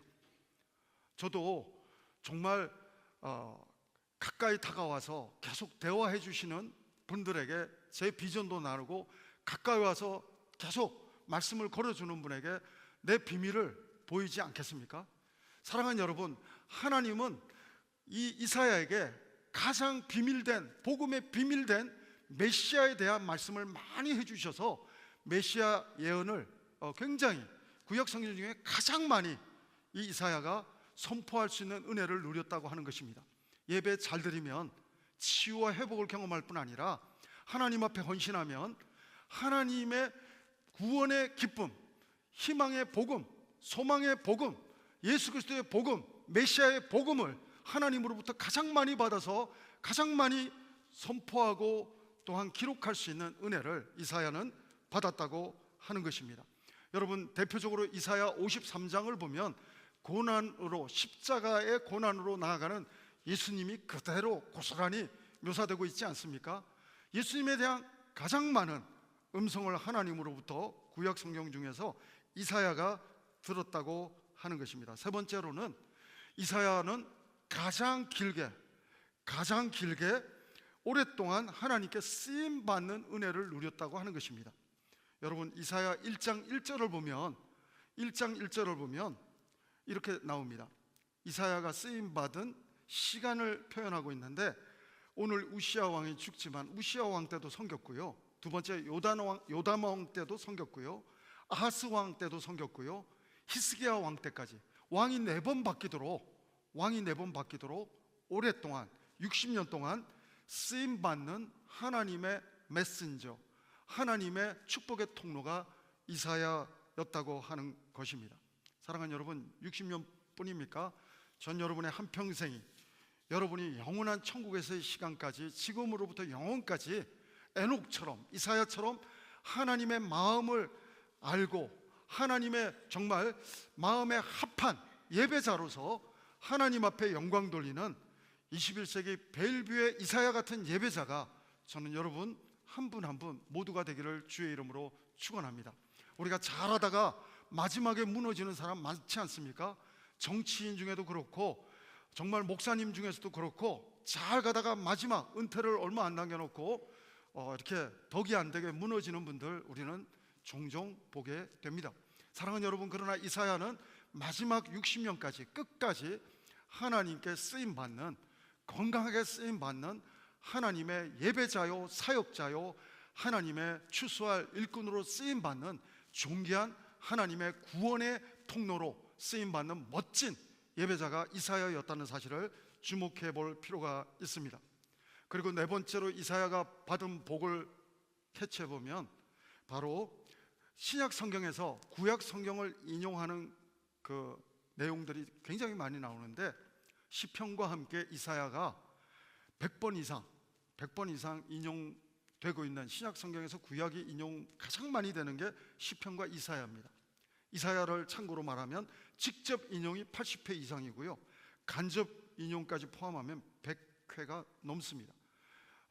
저도 정말 가까이 다가와서 계속 대화해 주시는 분들에게 제 비전도 나누고, 가까이 와서 계속 말씀을 걸어주는 분에게 내 비밀을 보이지 않겠습니까? 사랑하는 여러분, 하나님은 이 이사야에게 가장 비밀된, 복음의 비밀된 메시아에 대한 말씀을 많이 해주셔서 메시아 예언을 굉장히 구약 성경 중에 가장 많이 이 이사야가 선포할 수 있는 은혜를 누렸다고 하는 것입니다. 예배 잘 드리면 치유와 회복을 경험할 뿐 아니라 하나님 앞에 헌신하면 하나님의 구원의 기쁨, 희망의 복음, 소망의 복음, 예수 그리스도의 복음, 메시아의 복음을 하나님으로부터 가장 많이 받아서 가장 많이 선포하고 또한 기록할 수 있는 은혜를 이사야는 받았다고 하는 것입니다. 여러분, 대표적으로 이사야 53장을 보면 고난으로, 십자가의 고난으로 나아가는 예수님이 그대로 고스란히 묘사되고 있지 않습니까? 예수님에 대한 가장 많은 음성을 하나님으로부터 구약 성경 중에서 이사야가 들었다고 하는 것입니다. 세 번째로는 이사야는 가장 길게 오랫동안 하나님께 쓰임 받는 은혜를 누렸다고 하는 것입니다. 여러분, 이사야 1장 1절을 보면 이렇게 나옵니다. 이사야가 쓰임 받은 시간을 표현하고 있는데, 오늘 우시야 왕이 죽지만 우시야 왕 때도 섬겼고요, 두 번째 요담 왕 때도 섬겼고요, 아하스 왕 때도 섬겼고요, 히스기야 왕 때까지 왕이 4번 바뀌도록 오랫동안 60년 동안 쓰임 받는 하나님의 메신저, 하나님의 축복의 통로가 이사야였다고 하는 것입니다. 사랑하는 여러분, 60년 뿐입니까? 전 여러분의 한평생이, 여러분이 영원한 천국에서의 시간까지, 지금으로부터 영원까지 에녹처럼, 이사야처럼 하나님의 마음을 알고 하나님의 정말 마음에 합한 예배자로서 하나님 앞에 영광 돌리는 21세기 벨뷰의 이사야 같은 예배자가 저는 여러분 한 분 한 분 모두가 되기를 주의 이름으로 축원합니다. 우리가 잘하다가 마지막에 무너지는 사람 많지 않습니까? 정치인 중에도 그렇고, 정말 목사님 중에서도 그렇고, 잘 가다가 마지막 은퇴를 얼마 안 남겨놓고 이렇게 덕이 안 되게 무너지는 분들 우리는 종종 보게 됩니다. 사랑하는 여러분, 그러나 이사야는 마지막 60년까지 끝까지 하나님께 쓰임받는, 건강하게 쓰임받는 하나님의 예배자요, 사역자요, 하나님의 추수할 일꾼으로 쓰임받는 존귀한 하나님의 구원의 통로로 쓰임받는 멋진 예배자가 이사야였다는 사실을 주목해 볼 필요가 있습니다. 그리고 네 번째로 이사야가 받은 복을 캐치해 보면 바로 신약 성경에서 구약 성경을 인용하는 그 내용들이 굉장히 많이 나오는데, 시편과 함께 이사야가 100번 이상 인용되고 있는, 신약 성경에서 구약이 인용 가장 많이 되는 게 시편과 이사야입니다. 이사야를 참고로 말하면 직접 인용이 80회 이상이고요, 간접 인용까지 포함하면 100회가 넘습니다.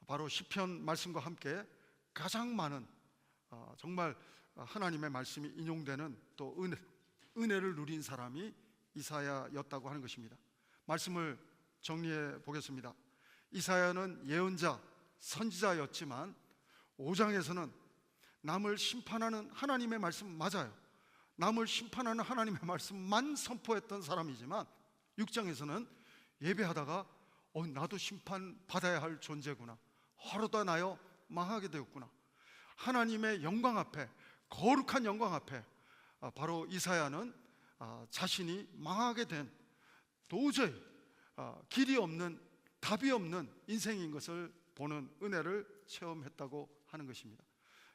바로 시편 말씀과 함께 가장 많은 정말 하나님의 말씀이 인용되는, 또 은혜를 누린 사람이 이사야였다고 하는 것입니다. 말씀을 정리해 보겠습니다. 이사야는 예언자, 선지자였지만 5장에서는 남을 심판하는 하나님의 말씀, 맞아요, 남을 심판하는 하나님의 말씀만 선포했던 사람이지만 6장에서는 예배하다가 나도 심판받아야 할 존재구나, 허로다 나여 망하게 되었구나, 하나님의 영광 앞에, 거룩한 영광 앞에 바로 이사야는 자신이 망하게 된, 도저히 길이 없는, 답이 없는 인생인 것을 보는 은혜를 체험했다고 하는 것입니다.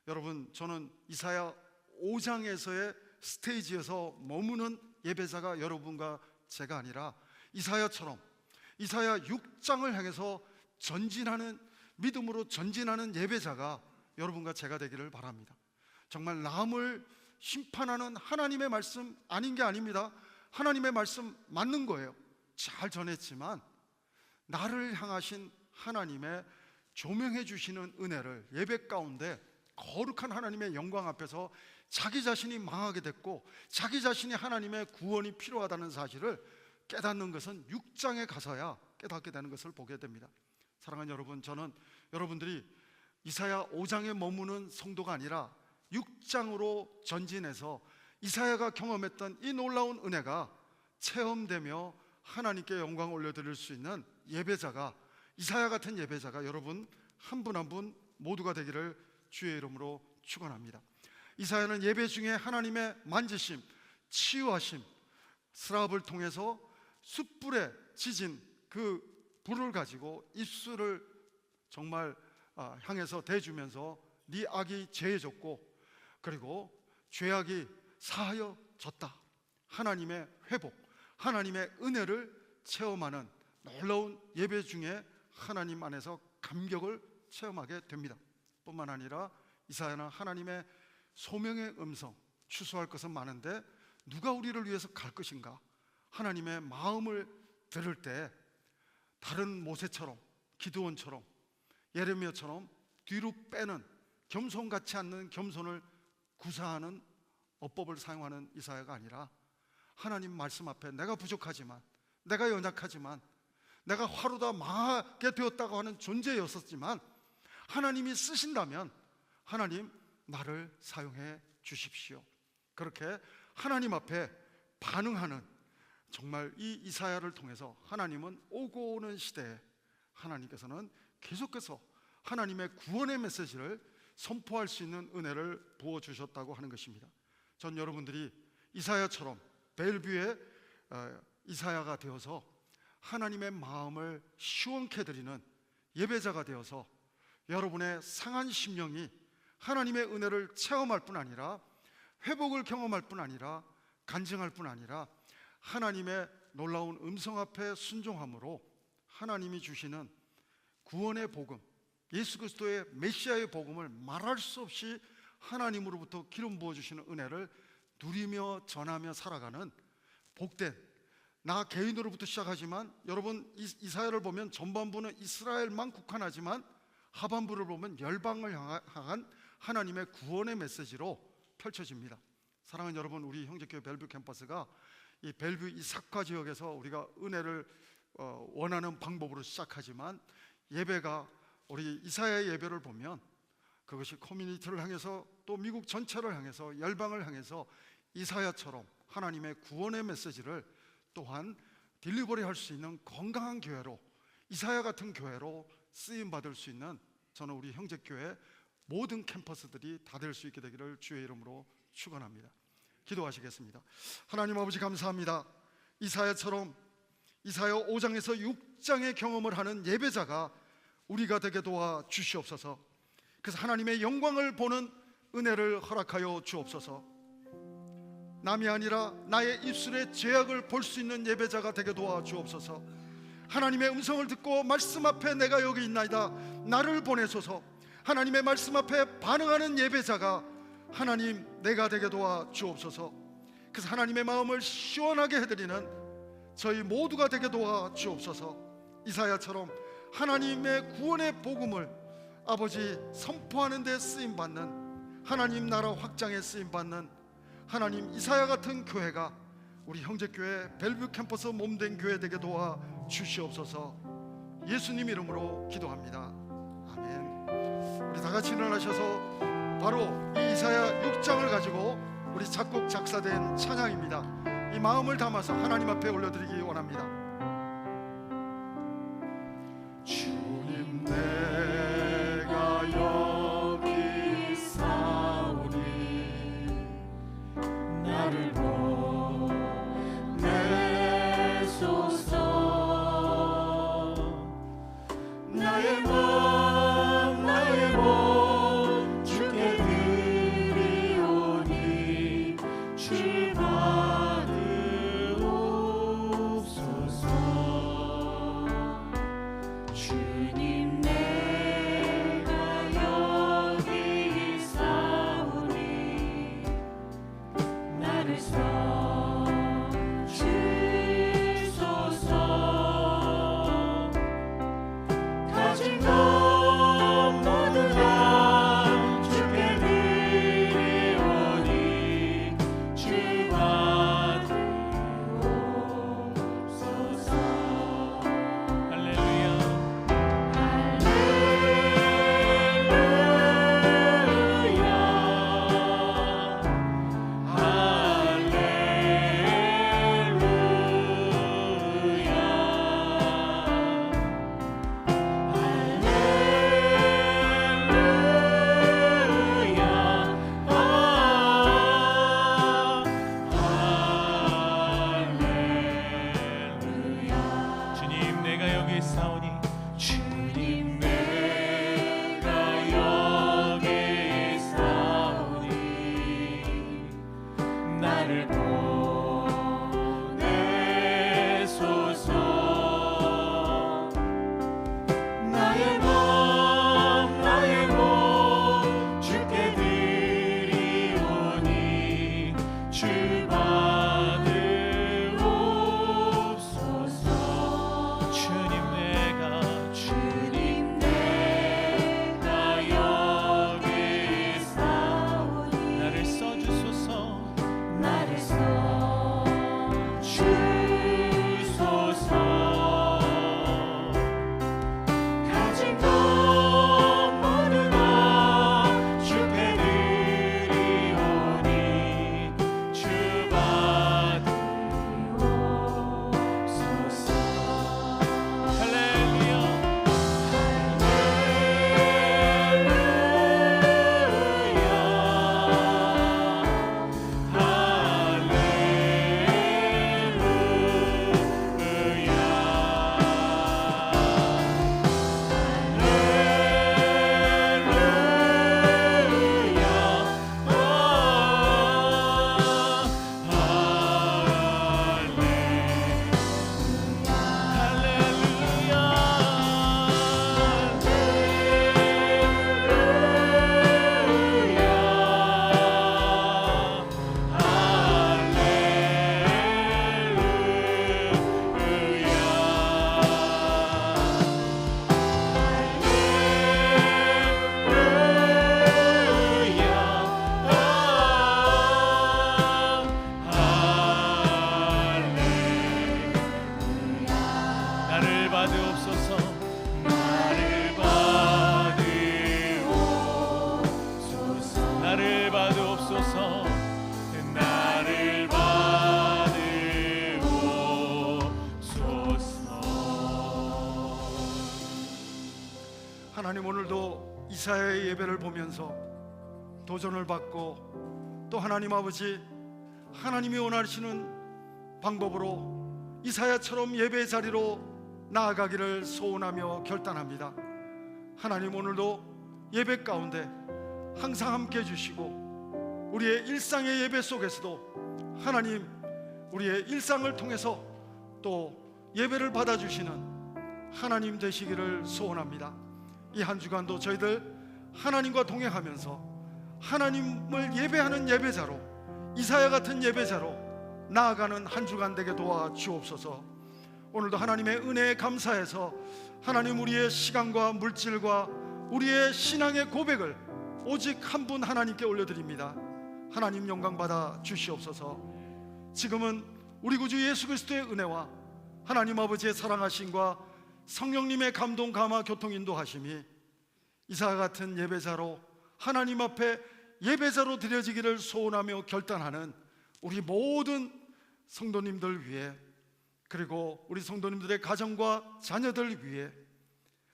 여러분, 저는 이사야 5장에서의 스테이지에서 머무는 예배자가 여러분과 제가 아니라 이사야처럼 이사야 6장을 향해서 전진하는, 믿음으로 전진하는 예배자가 여러분과 제가 되기를 바랍니다. 정말 남을 심판하는 하나님의 말씀 아닌 게 아닙니다. 하나님의 말씀 맞는 거예요. 잘 전했지만 나를 향하신 하나님의 조명해 주시는 은혜를, 예배 가운데 거룩한 하나님의 영광 앞에서 자기 자신이 망하게 됐고 자기 자신이 하나님의 구원이 필요하다는 사실을 깨닫는 것은 6장에 가서야 깨닫게 되는 것을 보게 됩니다. 사랑하는 여러분, 저는 여러분들이 이사야 5장에 머무는 성도가 아니라 6장으로 전진해서 이사야가 경험했던 이 놀라운 은혜가 체험되며 하나님께 영광을 올려드릴 수 있는 예배자가, 이사야 같은 예배자가 여러분 한 분 한 분 모두가 되기를 주의 이름으로 축원합니다. 이사야는 예배 중에 하나님의 만지심, 치유하심, 스랍을 통해서 숯불에 지진 그 불을 가지고 입술을 정말 향해서 대주면서 네 악이 제해졌고 그리고 죄악이 사하여졌다, 하나님의 회복, 하나님의 은혜를 체험하는 놀라운 예배 중에 하나님 안에서 감격을 체험하게 됩니다. 뿐만 아니라 이사야는 하나님의 소명의 음성, 추수할 것은 많은데 누가 우리를 위해서 갈 것인가, 하나님의 마음을 들을 때 다른 모세처럼, 기드온처럼, 예레미야처럼 뒤로 빼는, 겸손 같지 않는 겸손을 구사하는 어법을 사용하는 이사야가 아니라 하나님 말씀 앞에 내가 부족하지만, 내가 연약하지만 내가 화로다 망하게 되었다고 하는 존재였었지만 하나님이 쓰신다면 하나님 나를 사용해 주십시오. 그렇게 하나님 앞에 반응하는, 정말 이 이사야를 통해서 하나님은 오고 오는 시대에 하나님께서는 계속해서 하나님의 구원의 메시지를 선포할 수 있는 은혜를 부어주셨다고 하는 것입니다. 전 여러분들이 이사야처럼 벨뷰의 이사야가 되어서 하나님의 마음을 시원케 드리는 예배자가 되어서 여러분의 상한 심령이 하나님의 은혜를 체험할 뿐 아니라 회복을 경험할 뿐 아니라 간증할 뿐 아니라 하나님의 놀라운 음성 앞에 순종함으로 하나님이 주시는 구원의 복음, 예수 그리스도의 메시아의 복음을 말할 수 없이 하나님으로부터 기름 부어주시는 은혜를 누리며 전하며 살아가는 복된, 나 개인으로부터 시작하지만 여러분 이사야를 보면 전반부는 이스라엘만 국한하지만 하반부를 보면 열방을 향한 하나님의 구원의 메시지로 펼쳐집니다. 사랑하는 여러분, 우리 형제교회 벨뷰 캠퍼스가 이 벨뷰 이 사과 지역에서 우리가 은혜를 원하는 방법으로 시작하지만 예배가, 우리 이사야의 예배를 보면 그것이 커뮤니티를 향해서 또 미국 전체를 향해서 열방을 향해서 이사야처럼 하나님의 구원의 메시지를 또한 딜리버리 할 수 있는 건강한 교회로, 이사야 같은 교회로 쓰임받을 수 있는, 저는 우리 형제교회 모든 캠퍼스들이 다 될 수 있게 되기를 주의 이름으로 축원합니다. 기도하시겠습니다. 하나님 아버지 감사합니다. 이사야처럼 이사야 5장에서 6장의 경험을 하는 예배자가 우리가 되게 도와 주시옵소서. 그래서 하나님의 영광을 보는 은혜를 허락하여 주옵소서. 남이 아니라 나의 입술의 죄악을 볼 수 있는 예배자가 되게 도와 주옵소서. 하나님의 음성을 듣고 말씀 앞에 내가 여기 있나이다, 나를 보내소서. 하나님의 말씀 앞에 반응하는 예배자가 하나님 내가 되게 도와 주옵소서. 그래서 하나님의 마음을 시원하게 해드리는 저희 모두가 되게 도와 주옵소서. 이사야처럼 하나님의 구원의 복음을 아버지 선포하는 데 쓰임받는, 하나님 나라 확장에 쓰임받는 하나님 이사야 같은 교회가 우리 형제교회 벨뷰 캠퍼스 몸된 교회 되게 도와 주시옵소서. 예수님 이름으로 기도합니다. 아멘. 우리 다 같이 일어나셔서 바로 이 이사야 6장을 가지고 우리 작곡 작사된 찬양입니다. 이 마음을 담아서 하나님 앞에 올려드리기 원합니다. 주님 내가 여기 있사오니 나를 보내소서. 나의 몸 주께 드리오니 주 받으옵소서. 하나님, 오늘도 이사야의 예배를 보면서 도전을 받고 또 하나님 아버지, 하나님이 원하시는 방법으로 이사야처럼 예배의 자리로 나아가기를 소원하며 결단합니다. 하나님, 오늘도 예배 가운데 항상 함께 해주시고 우리의 일상의 예배 속에서도 하나님, 우리의 일상을 통해서 또 예배를 받아주시는 하나님 되시기를 소원합니다. 이 한 주간도 저희들 하나님과 동행하면서 하나님을 예배하는 예배자로, 이사야 같은 예배자로 나아가는 한 주간 되게 도와주옵소서. 오늘도 하나님의 은혜에 감사해서 하나님, 우리의 시간과 물질과 우리의 신앙의 고백을 오직 한 분 하나님께 올려드립니다. 하나님 영광 받아 주시옵소서. 지금은 우리 구주 예수 그리스도의 은혜와 하나님 아버지의 사랑하심과 성령님의 감동, 감화, 교통, 인도하심이 이사야 같은 예배자로 하나님 앞에 예배자로 드려지기를 소원하며 결단하는 우리 모든 성도님들 위해, 그리고 우리 성도님들의 가정과 자녀들 위해,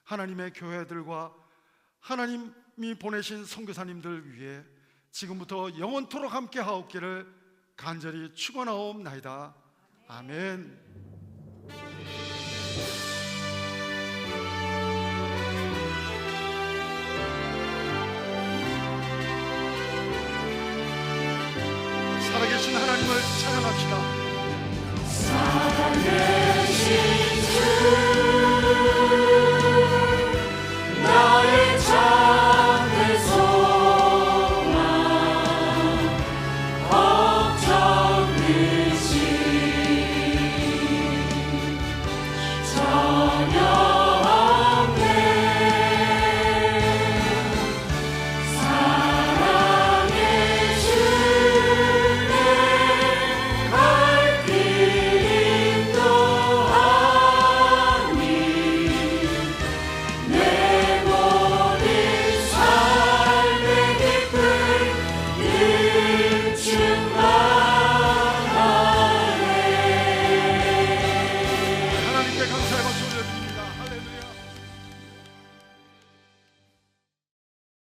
하나님의 교회들과 하나님이 보내신 선교사님들 위해 지금부터 영원토록 함께 하옵기를 간절히 축원하옵나이다. 아멘. 살아계신 하나님을 찬양합시다. 살아계신